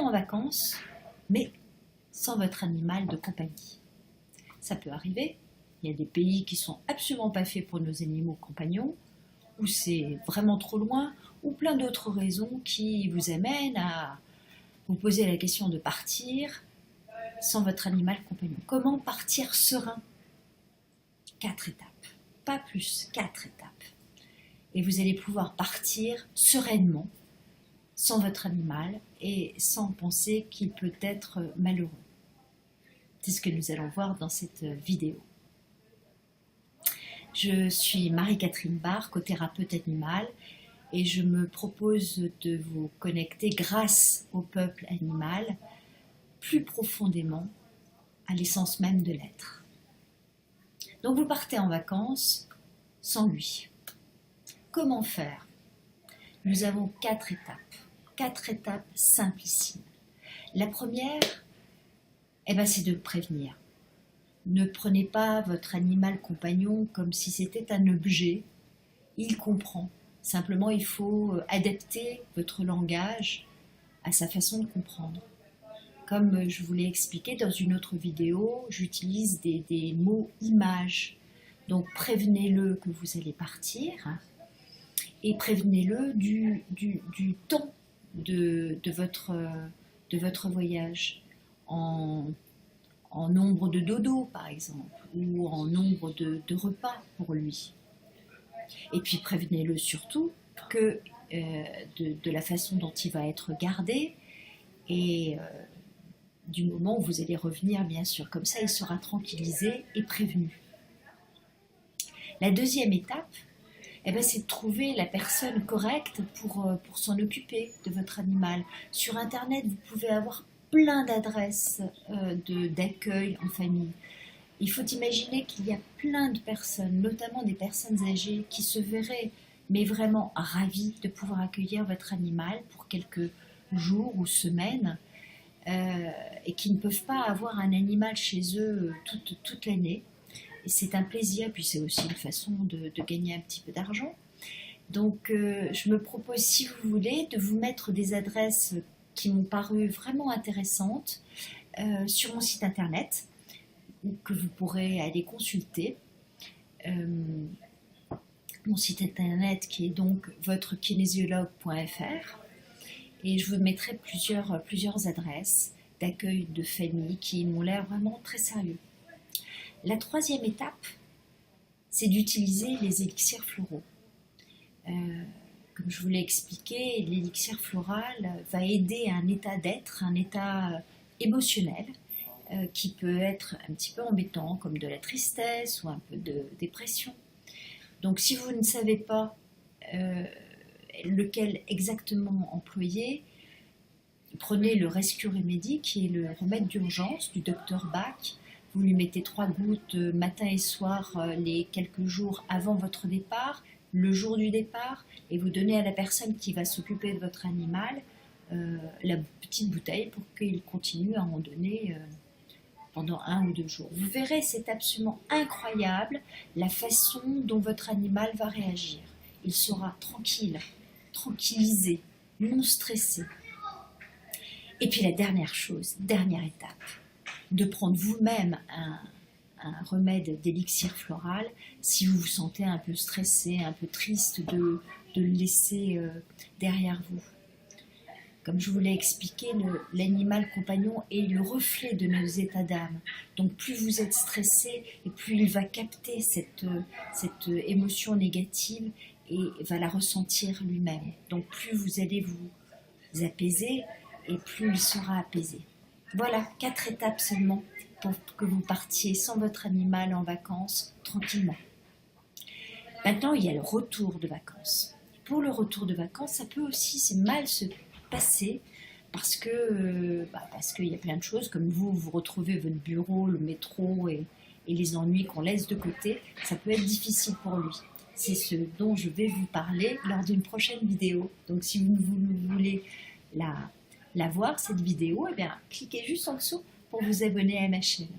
en vacances, mais sans votre animal de compagnie. Ça peut arriver. Il y a des pays qui sont absolument pas faits pour nos animaux compagnons, où c'est vraiment trop loin, ou plein d'autres raisons qui vous amènent à vous poser la question de partir sans votre animal compagnon. Comment partir serein? 4 étapes, pas plus, 4 étapes. Et vous allez pouvoir partir sereinement, sans votre animal et sans penser qu'il peut être malheureux. C'est ce que nous allons voir dans cette vidéo. Je suis Marie-Catherine Barre, cothérapeute animal, et je me propose de vous connecter grâce au peuple animal, plus profondément à l'essence même de l'être. Donc vous partez en vacances sans lui. Comment faire? Nous avons 4 étapes. 4 étapes simplissimes. La première, c'est de prévenir. Ne prenez pas votre animal compagnon comme si c'était un objet. Il comprend. Simplement, il faut adapter votre langage à sa façon de comprendre. Comme je vous l'ai expliqué dans une autre vidéo, j'utilise des mots images. Donc prévenez-le que vous allez partir et prévenez-le du temps de votre voyage en nombre de dodo par exemple ou en nombre de repas pour lui. Et puis prévenez-le surtout que de la façon dont il va être gardé et du moment où vous allez revenir, bien sûr. Comme ça, il sera tranquillisé et prévenu. La deuxième étape, c'est de trouver la personne correcte pour s'en occuper de votre animal. Sur Internet, vous pouvez avoir plein d'adresses d'accueil en famille. Il faut imaginer qu'il y a plein de personnes, notamment des personnes âgées, qui se verraient, mais vraiment ravies de pouvoir accueillir votre animal pour quelques jours ou semaines, et qui ne peuvent pas avoir un animal chez eux toute l'année. Et c'est un plaisir, puis c'est aussi une façon de gagner un petit peu d'argent. Donc je me propose, si vous voulez, de vous mettre des adresses qui m'ont paru vraiment intéressantes sur mon site internet, que vous pourrez aller consulter. Mon site internet qui est donc votrekinésiologue.fr, et je vous mettrai plusieurs adresses d'accueil de famille qui m'ont l'air vraiment très sérieux. La troisième étape, c'est d'utiliser les élixirs floraux. Comme je vous l'ai expliqué, l'élixir floral va aider à un état d'être, un état émotionnel, qui peut être un petit peu embêtant, comme de la tristesse ou un peu de dépression. Donc si vous ne savez pas lequel exactement employer, prenez le Rescue Remedy, qui est le remède d'urgence du docteur Bach. Vous lui mettez 3 gouttes matin et soir les quelques jours avant votre départ, le jour du départ, et vous donnez à la personne qui va s'occuper de votre animal la petite bouteille pour qu'il continue à en donner pendant 1 ou 2 jours. Vous verrez, c'est absolument incroyable la façon dont votre animal va réagir. Il sera tranquille, tranquillisé, non stressé. Et puis la dernière chose, dernière étape, de prendre vous-même un remède d'élixir floral si vous vous sentez un peu stressé, un peu triste de le laisser derrière vous. Comme je vous l'ai expliqué, l'animal compagnon est le reflet de nos états d'âme. Donc plus vous êtes stressé, et plus il va capter cette émotion négative et va la ressentir lui-même. Donc plus vous allez vous apaiser, et plus il sera apaisé. Voilà, 4 étapes seulement pour que vous partiez sans votre animal en vacances tranquillement. Maintenant, il y a le retour de vacances. Pour le retour de vacances, ça peut aussi mal se passer parce qu'il y a plein de choses, comme vous retrouvez votre bureau, le métro et les ennuis qu'on laisse de côté. Ça peut être difficile pour lui. C'est ce dont je vais vous parler lors d'une prochaine vidéo. Donc si vous voulez la voir, cette vidéo, cliquez juste en dessous pour vous abonner à ma chaîne.